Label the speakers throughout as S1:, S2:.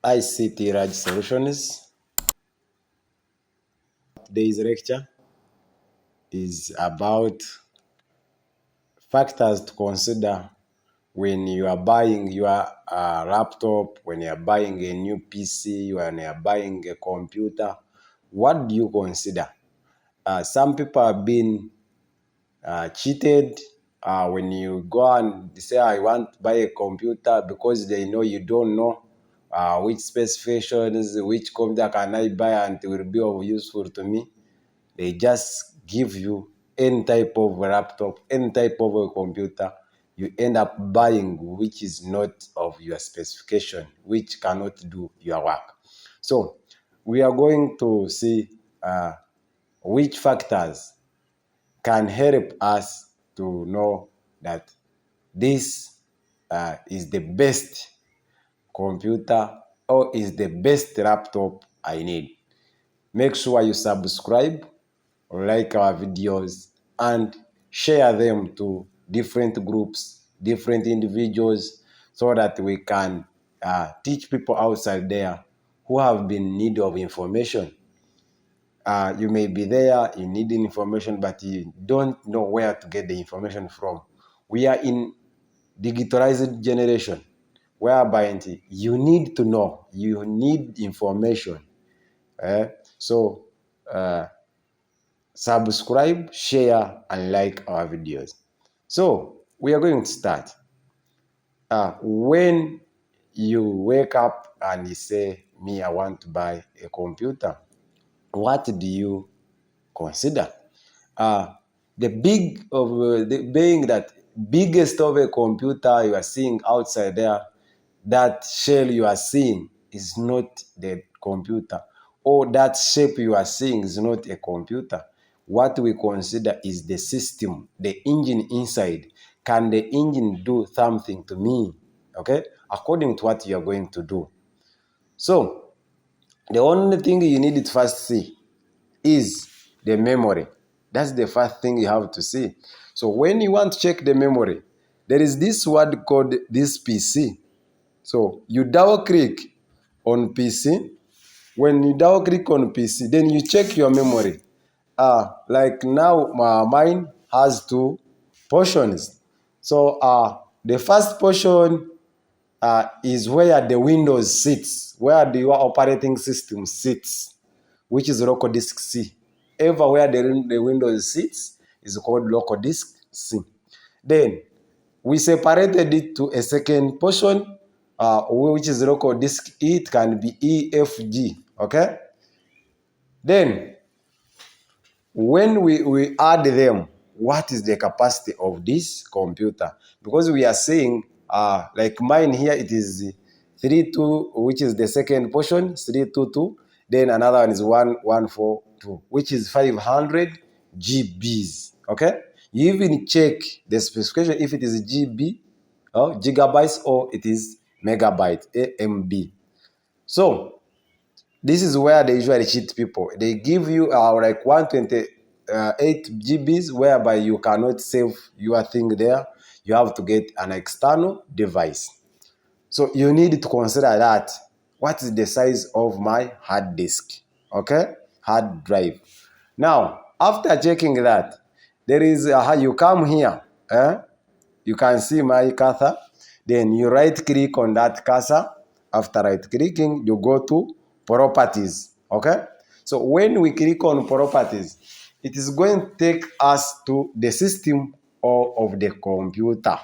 S1: ICT Raj Solutions. Today's lecture is about factors to consider when you are buying your laptop, when you are buying a new PC, when you are buying a computer. What do you consider? Some people have been cheated when you go and say, I want to buy a computer, because they know you don't know which specifications, which computer can I buy and it will be of useful to me. They just give you any type of laptop, any type of a computer. You end up buying which is not of your specification, which cannot do your work. So we are going to see which factors can help us to know that this is the best computer or is the best laptop I need. Make sure you subscribe, like our videos, and share them to different groups, different individuals, so that we can teach people outside there who have been in need of information. You may be there, you need information, but you don't know where to get the information from. We are in digitalized generation, whereby you need to know, you need information. So subscribe, share, and like our videos. So we are going to start. When you wake up and you say, me, I want to buy a computer, what do you consider? The being that biggest of a computer you are seeing outside there, that shell you are seeing is not the computer, or that shape you are seeing is not a computer. What we consider is the system, the engine inside. Can the engine do something to me? Okay, according to what you are going to do. So the only thing you need to first see is the memory. That's the first thing you have to see. So when you want to check the memory, there is this word called this PC. So you double click on PC. When you double click on PC, then you check your memory. Like now, mine has two portions. So the first portion is where the Windows sits, where your operating system sits, which is local disk C. Everywhere the Windows sits is called local disk C. Then we separated it to a second portion, which is local disk E. It can be E, F, G. Okay. Then when we add them, what is the capacity of this computer? Because we are saying, like mine here, it is 32, which is the second portion, 322. Then another one is 1142, which is 500 GBs. Okay, you even check the specification if it is GB, gigabytes, or it is megabyte, MB. So this is where they usually cheat people. They give you like 128 GBs, whereby you cannot save your thing there. You have to get an external device. So you need to consider that. What is the size of my hard disk? Okay, hard drive. Now, after checking that, there is you come here. You can see my cursor. Then you right click on that cursor. After right clicking, you go to properties. Okay, so when we click on properties, it is going to take us to the system of the computer.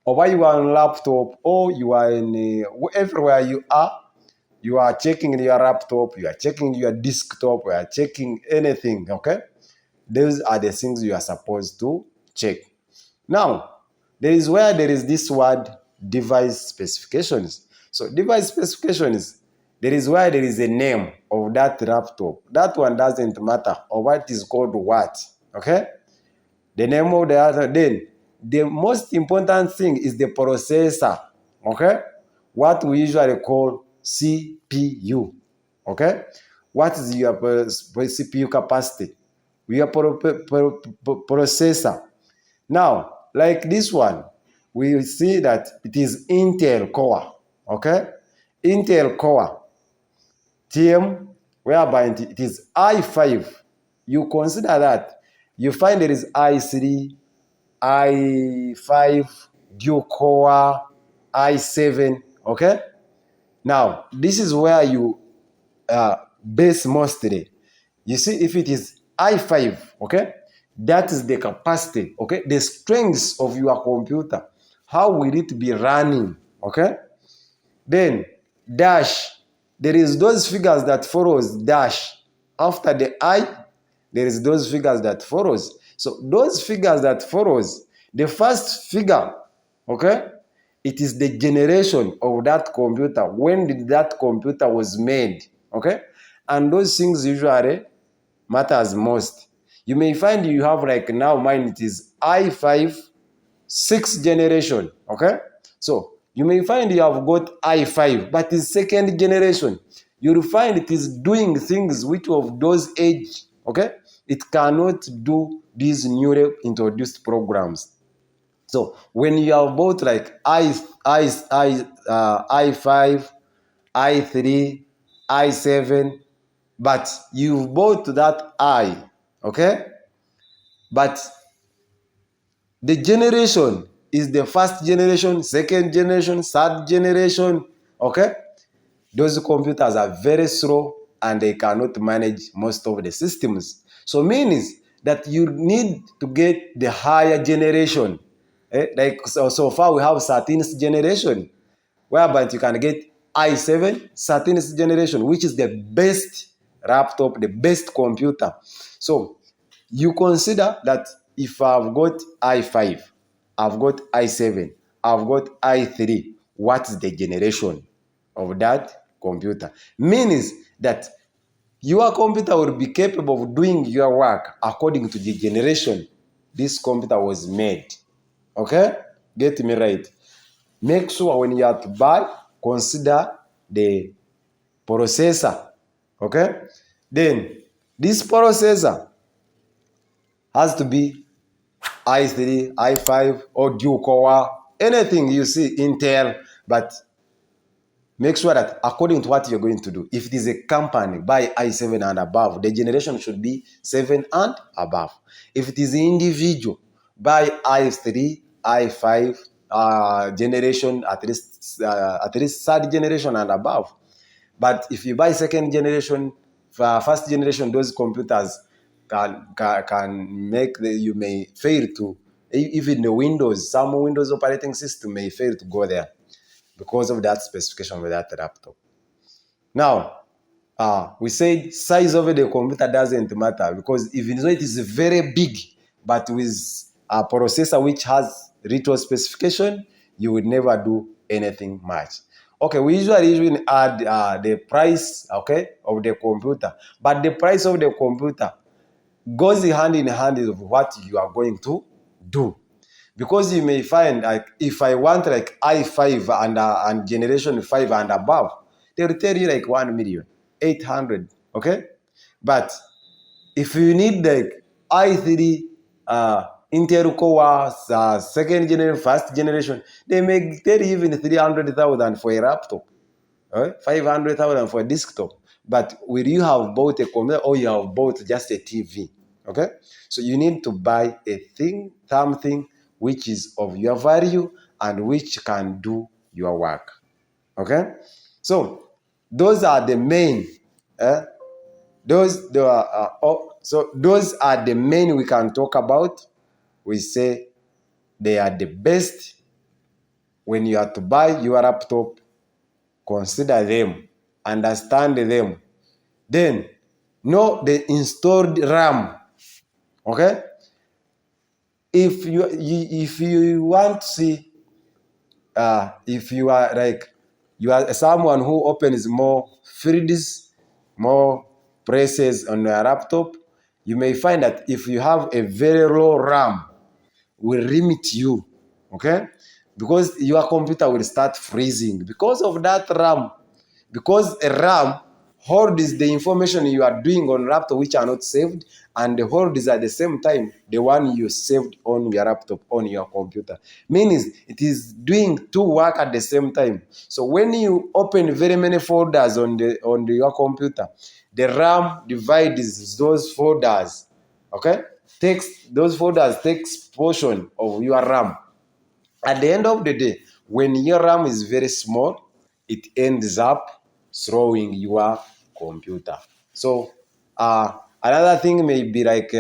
S1: Or while you are on laptop, or you are in everywhere you are checking your laptop, you are checking your desktop, you are checking anything. Okay, those are the things you are supposed to check. Now, there is where there is this word device specifications. So device specifications, there is where there is a name of that laptop. That one doesn't matter, or what is called what. Okay? The name of the other. Then the most important thing is the processor. Okay? What we usually call CPU. Okay? What is your CPU capacity? Your processor. Now, like this one, we see that it is Intel Core. Okay? Intel Core TM, whereby it is i5. You consider that. You find there is i3, i5, dual core, i7. Okay. Now this is where you base mostly. You see, if it is i5, okay, that is the capacity, okay, the strengths of your computer. How will it be running? Okay. Then dash, there is those figures that follows dash. After the I, there is those figures that follows. So those figures that follows, the first figure, okay, it is the generation of that computer. When did that computer was made? Okay. And those things usually matters most. You may find you have, like now mine, it is i5 6th generation. Okay. So you may find you have got i5, but it's 2nd generation. You'll find it is doing things which of those age. Okay. It cannot do these newly introduced programs. So when you have both like i5, i3, i7, but you've bought that I, okay? But the generation is the first generation, 2nd generation, 3rd generation, okay? Those computers are very slow and they cannot manage most of the systems. So means that you need to get the higher generation. Like so far we have 13th generation, whereby you can get i7 13th generation, which is the best laptop, the best computer. So you consider that if I've got i5, I've got i7, I've got i3, what's the generation of that computer? Means that your computer will be capable of doing your work according to the generation this computer was made. Okay? Get me right. Make sure when you have to buy, consider the processor. Okay? Then this processor has to be i3, i5, or dual core, anything you see Intel, but make sure that according to what you're going to do, if it is a company, buy i7 and above. The generation should be 7 and above. If it is individual, buy i3, i5 generation, at least 3rd generation and above. But if you buy 2nd generation, 1st generation, those computers can make you may fail to, even the Windows, some Windows operating system may fail to go there because of that specification with that laptop. Now, we said size of the computer doesn't matter, because even though it is very big, but with a processor which has little specification, you would never do anything much. Okay, we usually add the price, okay, of the computer, but the price of the computer goes hand in hand with what you are going to do. Because you may find, like, if I want like i5 and generation 5 and above, they will tell you like 1,800,000. Okay, but if you need like i3 Intel Core 2nd generation, 1st generation, they may tell you even 300,000 for a laptop, 500,000 for a desktop. But will you have bought a computer or you have bought just a TV? Okay, so you need to buy a thing, something which is of your value and which can do your work. Okay, so those are the main. Those are the main we can talk about. We say they are the best. When you are to buy your laptop, consider them, understand them, then know the installed RAM. Okay, if you want to see, if you are like, you are someone who opens more fields, more presses on your laptop, you may find that if you have a very low RAM, will limit you. Okay, because your computer will start freezing because of that RAM. Because a RAM hold is the information you are doing on laptop which are not saved, and the hold is at the same time the one you saved on your laptop, on your computer. Means it is doing two work at the same time. So when you open very many folders on your computer, the RAM divides those folders. Okay, those folders takes portion of your RAM. At the end of the day, when your RAM is very small, it ends up throwing your computer. So another thing may be like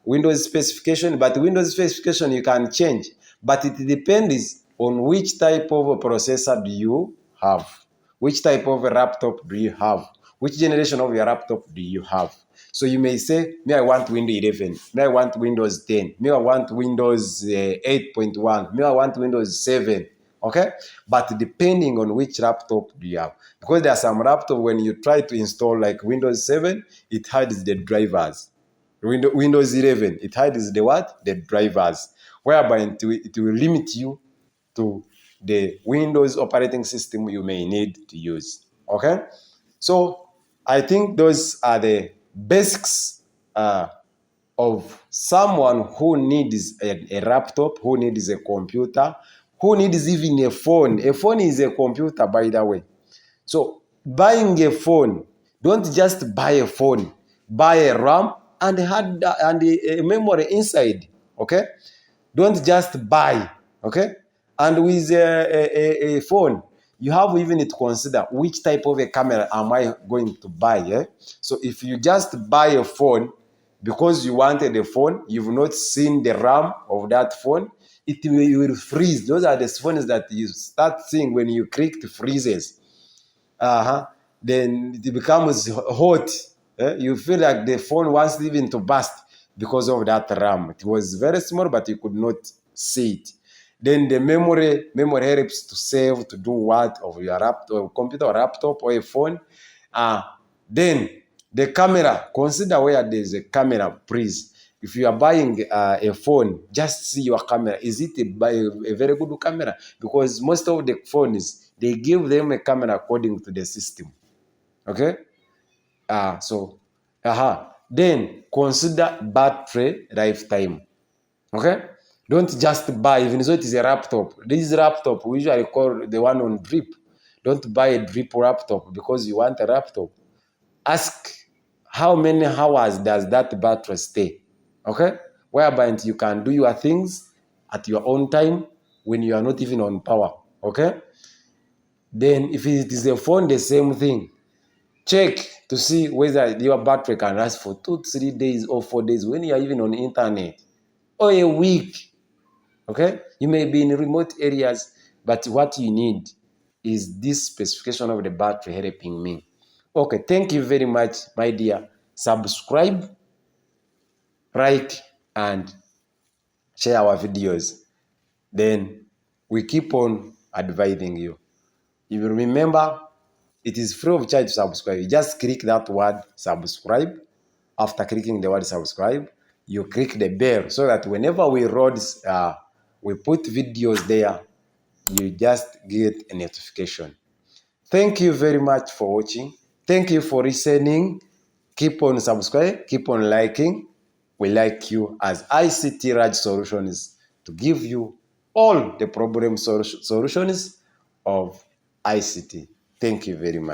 S1: Windows specification, but Windows specification you can change, but it depends on which type of a processor do you have, which type of a laptop do you have, which generation of your laptop do you have. So you may say, me I want Windows 11, me I want Windows 10, me I want Windows 8.1, me I want Windows 7, okay? But depending on which laptop do you have. Because there are some laptop when you try to install like Windows 7, it hides the drivers. Windows 11, it hides the what? The drivers. Whereby it will limit you to the Windows operating system you may need to use, okay? So I think those are the basics of someone who needs a laptop, who needs a computer, who needs even a phone. A phone is a computer, by the way. So buying a phone, don't just buy a phone. Buy a RAM and a memory inside, okay? Don't just buy, okay? And with a phone, you have even to consider which type of a camera am I going to buy. Eh? So if you just buy a phone because you wanted a phone, you've not seen the RAM of that phone, it will freeze. Those are the phones that you start seeing when you click the freezes. Then it becomes hot. You feel like the phone wants even to burst because of that RAM. It was very small, but you could not see it. Then the memory helps to save, to do what of your laptop, computer or laptop or a phone. Then the camera, consider where there's a camera, please. If you are buying a phone, just see your camera. Is it a very good camera? Because most of the phones, they give them a camera according to the system. Okay? Then consider battery lifetime. Okay? Don't just buy, even though it is a laptop. This laptop, we usually call the one on drip. Don't buy a drip laptop because you want a laptop. Ask how many hours does that battery stay. Okay? Whereby you can do your things at your own time when you are not even on power. Okay? Then if it is a phone, the same thing. Check to see whether your battery can last for 2, 3 days or 4 days when you are even on the internet. Or a week. Okay? You may be in remote areas, but what you need is this specification of the battery helping me. Okay, thank you very much, my dear. Subscribe, like, and share our videos. Then we keep on advising you. If you remember, it is free of charge to subscribe. You just click that word subscribe. After clicking the word subscribe, you click the bell so that whenever we put videos there, you just get a notification. Thank you very much for watching. Thank you for listening. Keep on subscribing, keep on liking. We like you as ICT Raj Solutions to give you all the problem solutions of ICT. Thank you very much.